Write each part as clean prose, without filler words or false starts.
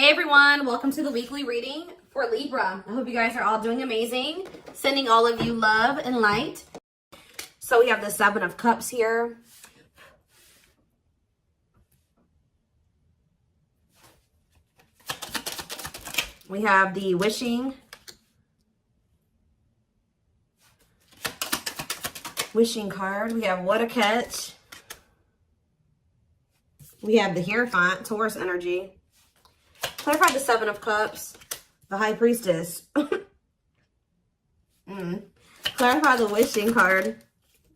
Hey everyone, welcome to the weekly reading for Libra. I hope you guys are all doing amazing. Sending all of you love and light. So we have the Seven of Cups here. We have the wishing card. We have what a catch. We have the Hierophant, Taurus energy. Clarify the Seven of Cups, the High Priestess. Clarify the wishing card,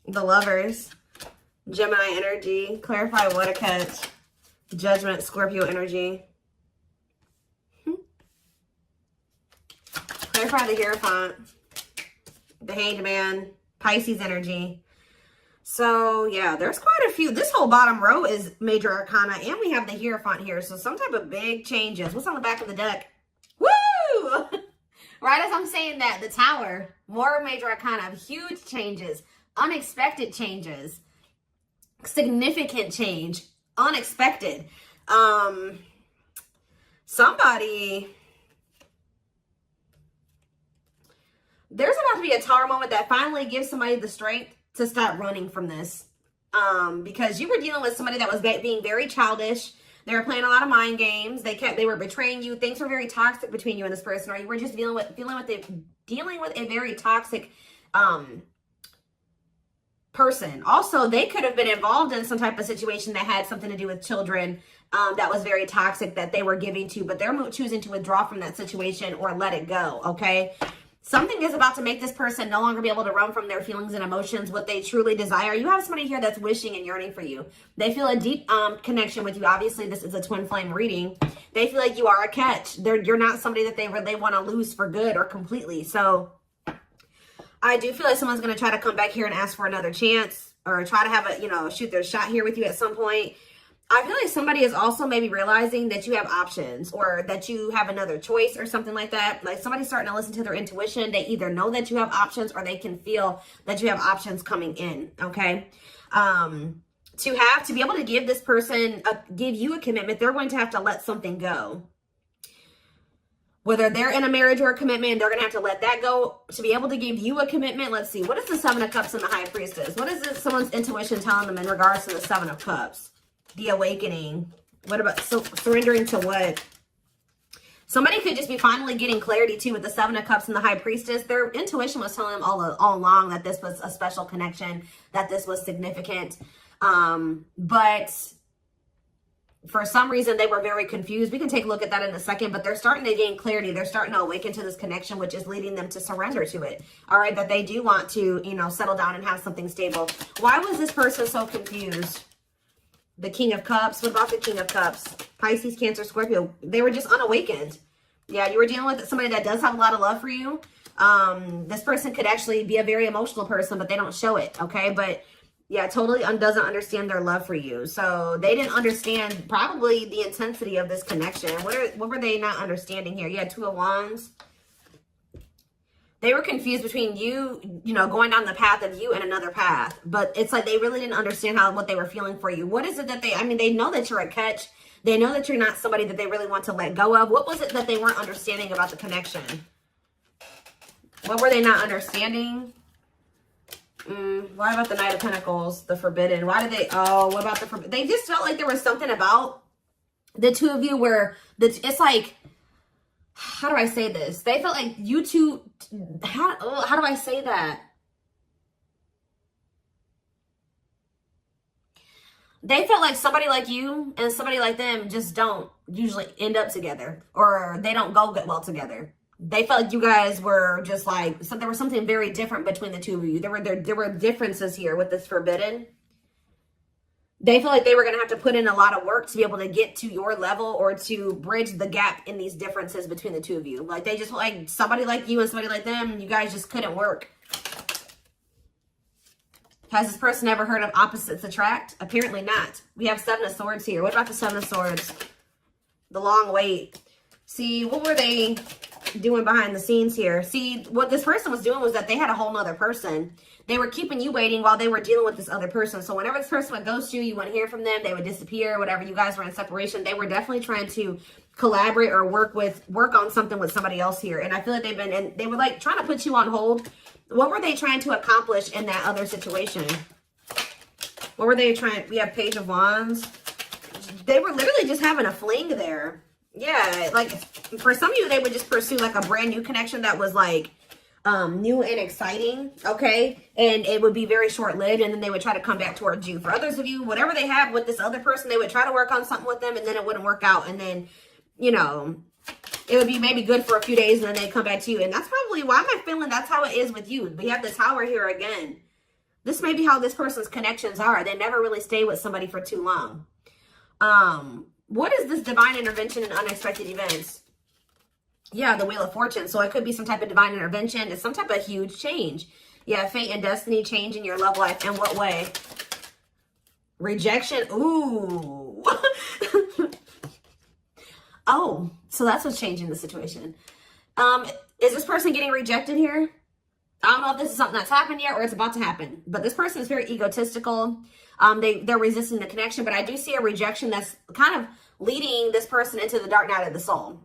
the Lovers, Gemini energy. Clarify what a catch, Judgment, Scorpio energy. Clarify the Hierophant, the Hanged Man, Pisces energy. So, yeah, there's quite a few. This whole bottom row is major arcana, and we have the Hierophant here. So, some type of big changes. What's on the back of the deck? Woo! Right as I'm saying that, the Tower, more major arcana, huge changes, unexpected changes, significant change, unexpected. Somebody... There's about to be a Tower moment that finally gives somebody the strength to stop running from this. Because you were dealing with somebody that was being very childish. They were playing a lot of mind games. They were betraying you. Things were very toxic between you and this person, or you were just dealing with a very toxic person. Also, they could have been involved in some type of situation that had something to do with children that was very toxic that they were giving to, but they're choosing to withdraw from that situation or let it go, okay? Something is about to make this person no longer be able to run from their feelings and emotions, what they truly desire. You have somebody here that's wishing and yearning for you. They feel a deep connection with you. Obviously, this is a twin flame reading. They feel like you are a catch. You're not somebody that they want to lose for good or completely. So I do feel like someone's going to try to come back here and ask for another chance or try to have a, shoot their shot here with you at some point. I feel like somebody is also maybe realizing that you have options or that you have another choice or something like that. Like somebody's starting to listen to their intuition. They either know that you have options or they can feel that you have options coming in, okay? To be able to give this person, give you a commitment, they're going to have to let something go. Whether they're in a marriage or a commitment, they're going to have to let that go to be able to give you a commitment. Let's see. What is the Seven of Cups and the High Priestess? What is this, someone's intuition telling them in regards to the Seven of Cups? The awakening. What about surrendering to what? Somebody could just be finally getting clarity too with the Seven of Cups and the High Priestess. Their intuition was telling them all along that this was a special connection, that this was significant. But for some reason, they were very confused. We can take a look at that in a second, but they're starting to gain clarity. They're starting to awaken to this connection, which is leading them to surrender to it. All right, that they do want to, settle down and have something stable. Why was this person so confused? The King of Cups. What about the King of Cups? Pisces, Cancer, Scorpio. They were just unawakened. Yeah, you were dealing with somebody that does have a lot of love for you. This person could actually be a very emotional person, but they don't show it, okay? But, yeah, totally doesn't understand their love for you. So, they didn't understand probably the intensity of this connection. What were they not understanding here? You had Two of Wands. They were confused between you, going down the path of you and another path. But it's like they really didn't understand what they were feeling for you. What is it that they know that you're a catch. They know that you're not somebody that they really want to let go of. What was it that they weren't understanding about the connection? What were they not understanding? Why about the Knight of Pentacles, the Forbidden? Why did they, what about the Forbidden? They just felt like there was something about the two of you where it's like, how do I say this? They felt like you two, how do I say that? They felt like somebody like you and somebody like them just don't usually end up together, or they don't go well together. They felt like you guys were just like, so there was something very different between the two of you. There were differences here with this Forbidden. They feel like they were going to have to put in a lot of work to be able to get to your level or to bridge the gap in these differences between the two of you. Like they just like somebody like you and somebody like them, you guys just couldn't work. Has this person ever heard of opposites attract? Apparently not. We have Seven of Swords here. What about the Seven of Swords? The long wait. See, what were they doing behind the scenes here? See, what this person was doing was that they had a whole nother person. They were keeping you waiting while they were dealing with this other person. So whenever this person would ghost you, you wouldn't hear from them. They would disappear. Whatever, you guys were in separation. They were definitely trying to collaborate or work on something with somebody else here. And I feel like they were like trying to put you on hold. What were they trying to accomplish in that other situation? What were they trying? We have Page of Wands. They were literally just having a fling there. Yeah, like for some of you, they would just pursue like a brand new connection that was like new and exciting, okay? And it would be very short-lived, and then they would try to come back towards you. For others of you, whatever they have with this other person, they would try to work on something with them, and then it wouldn't work out. And then, you know, it would be maybe good for a few days, and then they come back to you. And that's probably why am I feeling that's how it is with you. We have the Tower here again. This may be how this person's connections are. They never really stay with somebody for too long. What is this divine intervention and unexpected events? Yeah, the Wheel of Fortune. So it could be some type of divine intervention. It's some type of huge change. Yeah, fate and destiny change in your love life. In what way? Rejection. Ooh. Oh, so that's what's changing the situation. Is this person getting rejected here? I don't know if this is something that's happened yet or it's about to happen. But this person is very egotistical. They're resisting the connection. But I do see a rejection that's kind of leading this person into the dark night of the soul.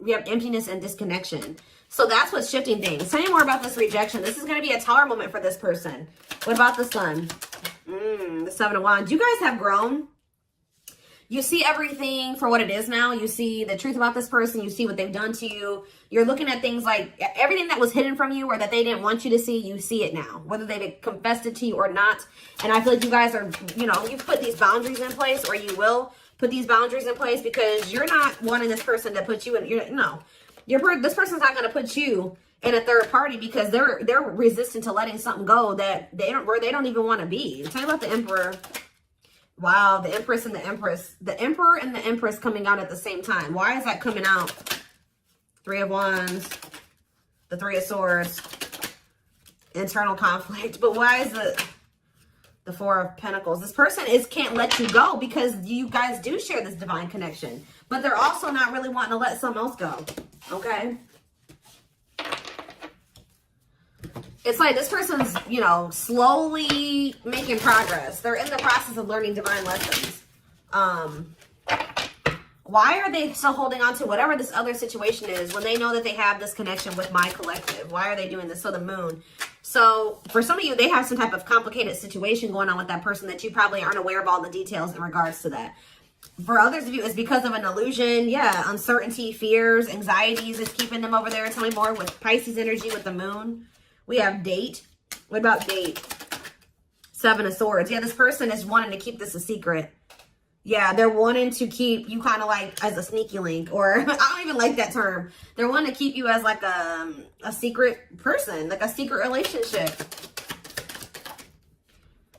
We have emptiness and disconnection. So that's what's shifting things. Tell me more about this rejection. This is going to be a Tower moment for this person. What about the Sun? The Seven of Wands. You guys have grown. You see everything for what it is now. You see the truth about this person. You see what they've done to you. You're looking at things like everything that was hidden from you or that they didn't want you to see, you see it now. Whether they confessed it to you or not. And I feel like you guys are, you know, you've put these boundaries in place, or you will put these boundaries in place, because you're not wanting this person to put you in, this person's not going to put you in a third party, because they're resistant to letting something go that they don't even want to be. Tell me about the Emperor. Wow, the Empress and the Empress. The Emperor and the Empress coming out at the same time. Why is that coming out? Three of Wands, the Three of Swords, internal conflict. But why is the Four of Pentacles? This person can't let you go, because you guys do share this divine connection. But they're also not really wanting to let something else go. Okay? It's like this person's, you know, slowly making progress. They're in the process of learning divine lessons. Why are they still holding on to whatever this other situation is when they know that they have this connection with my collective? Why are they doing this? So the Moon. So for some of you, they have some type of complicated situation going on with that person that you probably aren't aware of all the details in regards to that. For others of you, it's because of an illusion. Yeah, uncertainty, fears, anxieties is keeping them over there. Tell me more with Pisces energy with the Moon. We have Date. What about Date? Seven of Swords. Yeah, this person is wanting to keep this a secret. Yeah, they're wanting to keep you kind of like as a sneaky link, or I don't even like that term. They're wanting to keep you as like a secret person, like a secret relationship.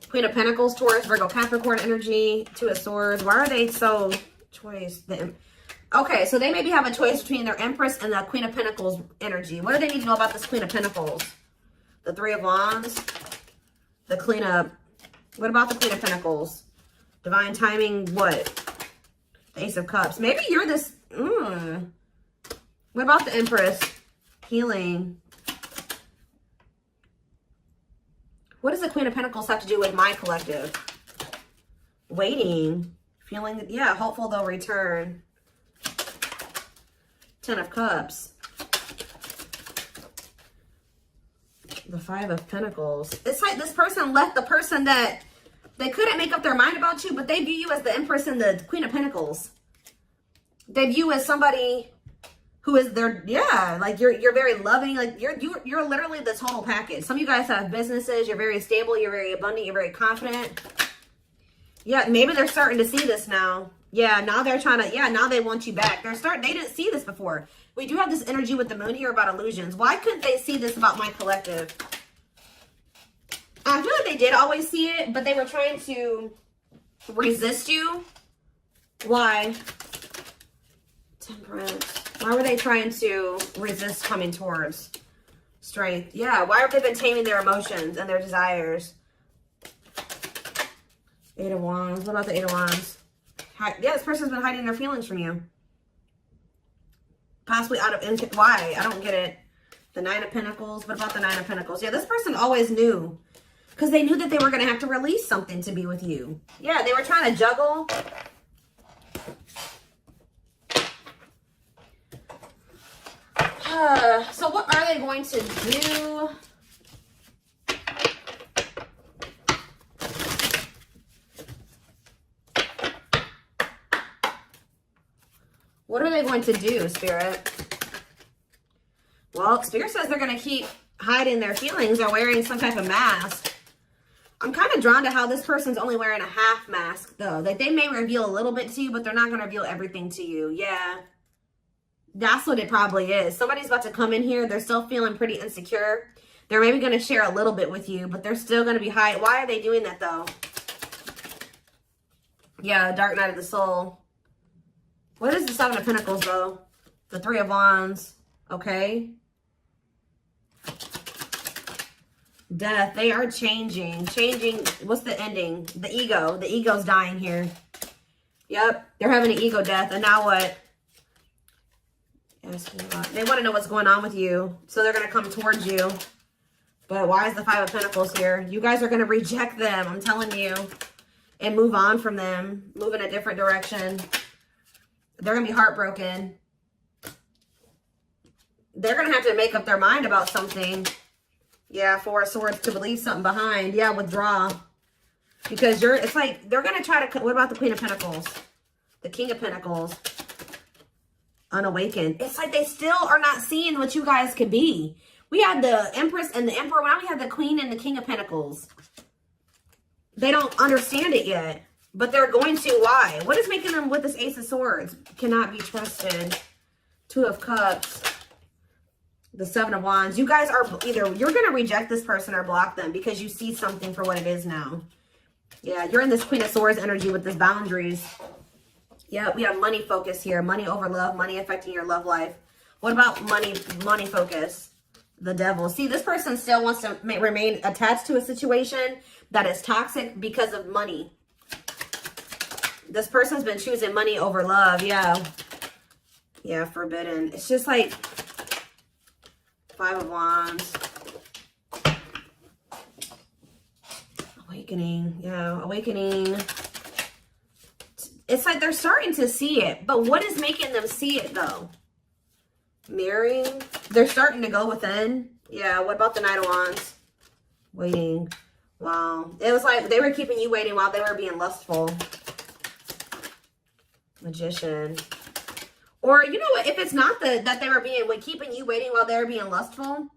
Queen of Pentacles, Taurus, Virgo, Capricorn energy, Two of Swords. Why are they so choice? Okay, so they maybe have a choice between their Empress and the Queen of Pentacles energy. What do they need to know about this Queen of Pentacles? The Three of Wands, the Queen of... What about the Queen of Pentacles? Divine timing, what? The Ace of Cups. Maybe you're this... What about the Empress? Healing. What does the Queen of Pentacles have to do with my collective? Waiting. Feeling, yeah, hopeful they'll return. Ten of Cups. The Five of Pentacles. It's like this person left the person that they couldn't make up their mind about you, but they view you as the Empress and the Queen of Pentacles. They view you as somebody who is their, yeah, like you're very loving, like you're literally the total package. Some of you guys have businesses, you're very stable, you're very abundant, you're very confident. Yeah, maybe they're starting to see this now. Yeah, now they're trying to, yeah, now they want you back. They didn't see this before. We do have this energy with the Moon here about illusions. Why couldn't they see this about my collective? I feel like they did always see it, but they were trying to resist you. Why? Temperance. Why were they trying to resist coming towards Strength? Yeah, why have they been taming their emotions and their desires? Eight of Wands. What about the Eight of Wands? Yeah, this person's been hiding their feelings from you. possibly out of, why? I don't get it. The Nine of Pentacles. What about the Nine of Pentacles? Yeah, this person always knew. Because they knew that they were going to have to release something to be with you. Yeah, they were trying to juggle. So what are they going to do? What are they going to do, Spirit? Well, Spirit says they're going to keep hiding their feelings or wearing some type of mask. I'm kind of drawn to how this person's only wearing a half mask, though. Like, they may reveal a little bit to you, but they're not going to reveal everything to you. Yeah. That's what it probably is. Somebody's about to come in here. They're still feeling pretty insecure. They're maybe going to share a little bit with you, but they're still going to be hiding. Why are they doing that, though? Yeah, Dark Night of the Soul. What is the Seven of Pentacles, though? The Three of Wands. Okay. Death. They are changing. Changing. What's the ending? The ego. The ego's dying here. Yep. They're having an ego death. And now what? They want to know what's going on with you. So they're going to come towards you. But why is the Five of Pentacles here? You guys are going to reject them. I'm telling you. And move on from them. Move in a different direction. They're going to be heartbroken. They're going to have to make up their mind about something. Yeah, Four of Swords, to leave something behind. Yeah, withdraw. Because it's like, they're going to try to, what about the Queen of Pentacles? The King of Pentacles. Unawakened. It's like they still are not seeing what you guys could be. We had the Empress and the Emperor. Now we have the Queen and the King of Pentacles. They don't understand it yet. But they're going to. Why? What is making them with this Ace of Swords? Cannot be trusted. Two of Cups. The Seven of Wands. You guys are either, you're going to reject this person or block them because you see something for what it is now. Yeah, you're in this Queen of Swords energy with this boundaries. Yeah, we have money focus here. Money over love. Money affecting your love life. What about money focus? The Devil. See, this person still wants to remain attached to a situation that is toxic because of money. This person's been choosing money over love. Yeah. Yeah, forbidden. It's just like Five of Wands. Awakening. Yeah, awakening. It's like they're starting to see it. But what is making them see it, though? Mirroring. They're starting to go within. Yeah, what about the Knight of Wands? Waiting. Wow. It was like they were keeping you waiting while they were being lustful. Magician. Or, you know what? If it's not that they were keeping you waiting while they were being lustful,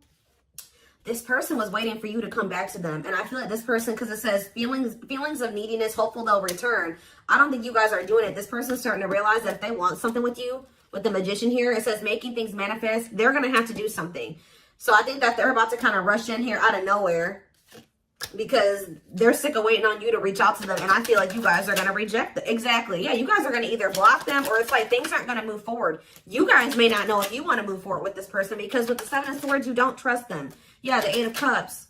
this person was waiting for you to come back to them. And I feel like this person, because it says feelings of neediness, hopeful they'll return. I don't think you guys are doing it. This person's starting to realize that if they want something with you, with the Magician here, it says making things manifest, they're going to have to do something. So I think that they're about to kind of rush in here out of nowhere because they're sick of waiting on you to reach out to them. And I feel like you guys are going to reject them. Exactly. Yeah, you guys are going to either block them or it's like things aren't going to move forward. You guys may not know if you want to move forward with this person because with the Seven of Swords, you don't trust them. Yeah, the Eight of Cups.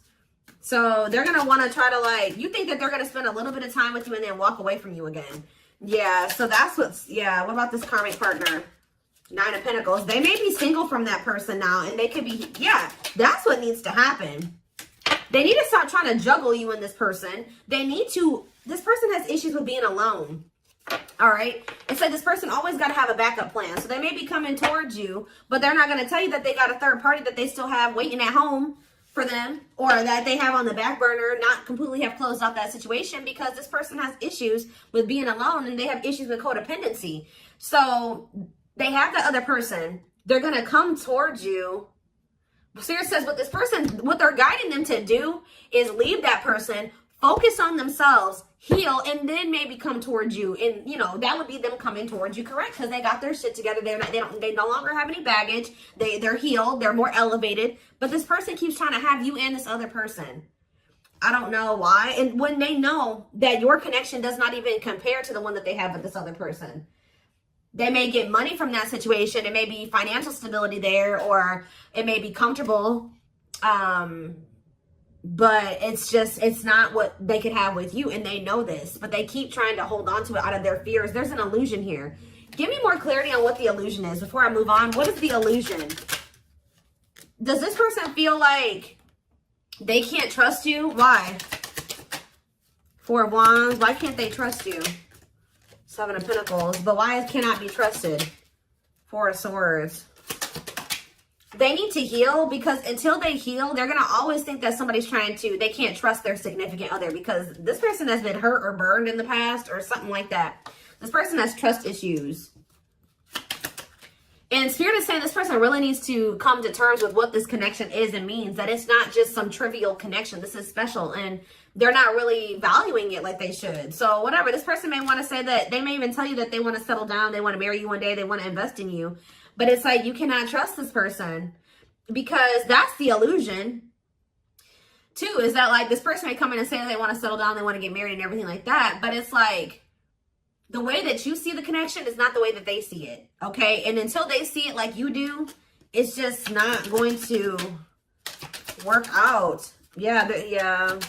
So they're going to want to try to like, you think that they're going to spend a little bit of time with you and then walk away from you again. Yeah, so that's what's, yeah, what about this karmic partner? Nine of Pentacles. They may be single from that person now and they could be, yeah, that's what needs to happen. They need to stop trying to juggle you and this person. They need to, this person has issues with being alone. All right. It's like this person always got to have a backup plan. So they may be coming towards you, but they're not going to tell you that they got a third party that they still have waiting at home for them or that they have on the back burner, not completely have closed off that situation because this person has issues with being alone and they have issues with codependency. So they have the other person. They're going to come towards you. Spirit says what this person, what they're guiding them to do is leave that person, focus on themselves, heal, and then maybe come towards you. And, you know, that would be them coming towards you, correct? Because they got their shit together. They no longer have any baggage. They're healed. They're more elevated. But this person keeps trying to have you and this other person. I don't know why. And when they know that your connection does not even compare to the one that they have with this other person. They may get money from that situation. It may be financial stability there, or it may be comfortable. But it's not what they could have with you. And they know this, but they keep trying to hold on to it out of their fears. There's an illusion here. Give me more clarity on what the illusion is before I move on. What is the illusion? Does this person feel like they can't trust you? Why? Four of Wands. Why can't they trust you? Seven of Pentacles. But why cannot be trusted? Four of Swords. They need to heal, because until they heal, they're going to always think that somebody's trying to, they can't trust their significant other, because this person has been hurt or burned in the past or something like that. This person has trust issues. And Spirit is saying this person really needs to come to terms with what this connection is and means, that it's not just some trivial connection. This is special, and they're not really valuing it like they should. So whatever, this person may want to say that, they may even tell you that they want to settle down, they want to marry you one day, they want to invest in you. But it's like, you cannot trust this person, because that's the illusion. Too, is that like this person may come in and say that they want to settle down, they want to get married and everything like that. But it's like, the way that you see the connection is not the way that they see it. Okay. And until they see it like you do, it's just not going to work out. Yeah. Yeah.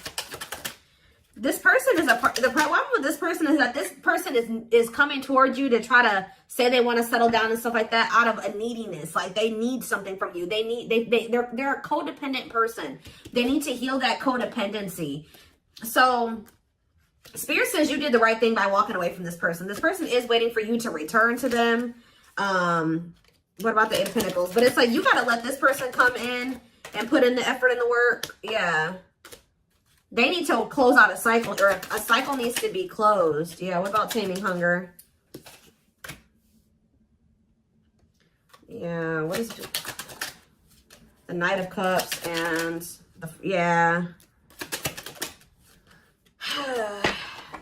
This person is the problem with this person is that this person is coming towards you to try to say they want to settle down and stuff like that out of a neediness. Like they need something from you. They're a codependent person. They need to heal that codependency. So Spirit says you did the right thing by walking away from this person. This person is waiting for you to return to them. What about the Eight of Pentacles? But it's like, you got to let this person come in and put in the effort and the work. Yeah. They need to close out a cycle, or a cycle needs to be closed. Yeah, what about taming hunger? Yeah, what is it? The Knight of Cups and, yeah.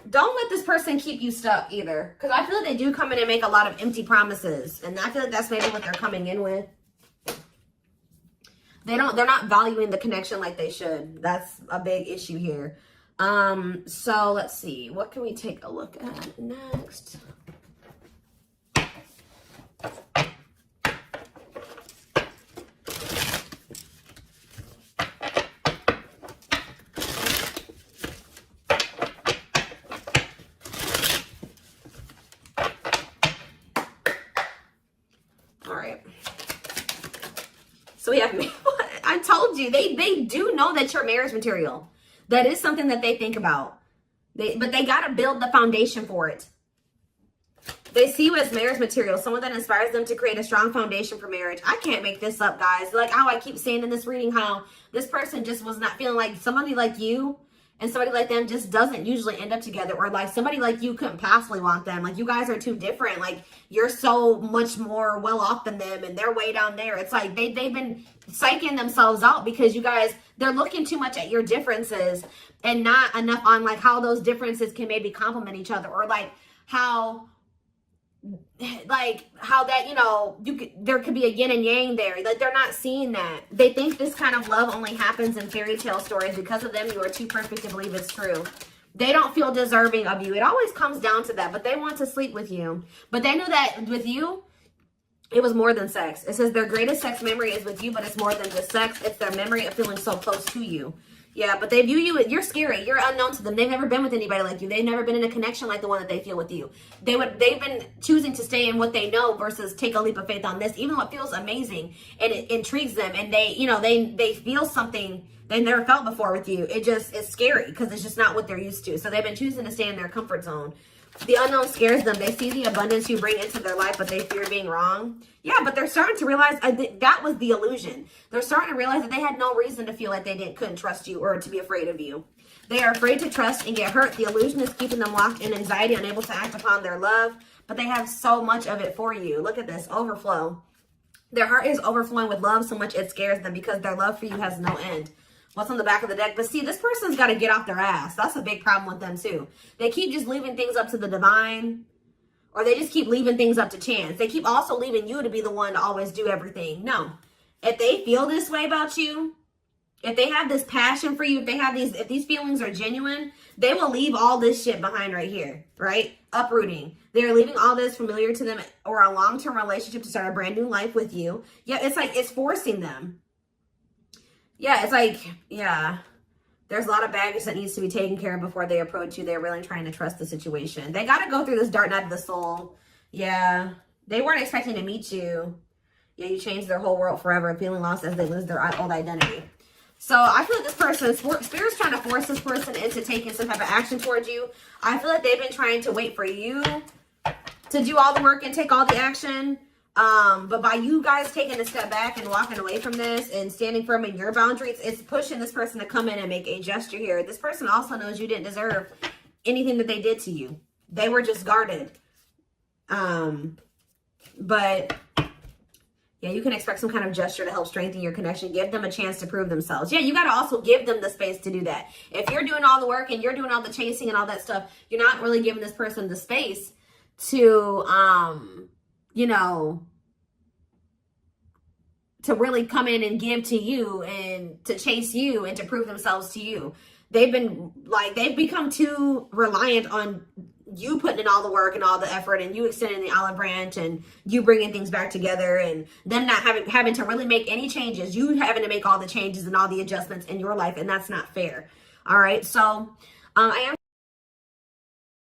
Don't let this person keep you stuck either. Because I feel like they do come in and make a lot of empty promises. And I feel like that's maybe what they're coming in with. They're not valuing the connection like they should. That's a big issue here. So let's see. What can we take a look at next? All right. So we have, I told you, they do know that you're marriage material. That is something that they think about. But they got to build the foundation for it. They see you as marriage material, someone that inspires them to create a strong foundation for marriage. I can't make this up, guys. Like how I keep saying in this reading, how this person just was not feeling like somebody like you and somebody like them just doesn't usually end up together, or like somebody like you couldn't possibly want them. Like you guys are too different. Like you're so much more well off than them and they're way down there. It's like they've been psyching themselves out because you guys, they're looking too much at your differences and not enough on like how those differences can maybe complement each other, or like how that, you know, there could be a yin and yang there. Like they're not seeing that. They think this kind of love only happens in fairy tale stories. Because of them, you are too perfect to believe it's true. They don't feel deserving of you. It always comes down to that, but they want to sleep with you. But they knew that with you, it was more than sex. It says their greatest sex memory is with you, but it's more than just sex. It's their memory of feeling so close to you. Yeah, but they view you, you're scary. You're unknown to them. They've never been with anybody like you. They've never been in a connection like the one that they feel with you. They've been choosing to stay in what they know versus take a leap of faith on this, even though it feels amazing and it intrigues them. And they, you know, they feel something they never felt before with you. It just is scary because it's just not what they're used to. So they've been choosing to stay in their comfort zone. The unknown scares them. They see the abundance you bring into their life, but they fear being wrong. Yeah, but they're starting to realize that was the illusion. They're starting to realize that they had no reason to feel like they couldn't trust you or to be afraid of you. They are afraid to trust and get hurt. The illusion is keeping them locked in anxiety, unable to act upon their love, but they have so much of it for you. Look at this, overflow. Their heart is overflowing with love so much it scares them because their love for you has no end. What's on the back of the deck? But see, this person's got to get off their ass. That's a big problem with them too. They keep just leaving things up to the divine, or they just keep leaving things up to chance. They keep also leaving you to be the one to always do everything. No. If they feel this way about you, if they have this passion for you, if these feelings are genuine, they will leave all this shit behind right here, right? Uprooting. They're leaving all this familiar to them or a long-term relationship to start a brand new life with you. Yeah, it's like it's forcing them. Yeah, it's like, yeah, there's a lot of baggage that needs to be taken care of before they approach you. They're really trying to trust the situation. They got to go through this dark night of the soul. Yeah, they weren't expecting to meet you. Yeah, you changed their whole world forever, feeling lost as they lose their old identity. So I feel like this person, Spirit's trying to force this person into taking some type of action towards you. I feel like they've been trying to wait for you to do all the work and take all the action. But by you guys taking a step back and walking away from this and standing firm in your boundaries, it's pushing this person to come in and make a gesture here. This person also knows you didn't deserve anything that they did to you. They were just guarded. But yeah, you can expect some kind of gesture to help strengthen your connection. Give them a chance to prove themselves. Yeah, you got to also give them the space to do that. If you're doing all the work and you're doing all the chasing and all that stuff, you're not really giving this person the space to, you know, to really come in and give to you and to chase you and to prove themselves to you. They've become too reliant on you putting in all the work and all the effort and you extending the olive branch and you bringing things back together and them not having to really make any changes. You having to make all the changes and all the adjustments in your life, and that's not fair. All right. So I am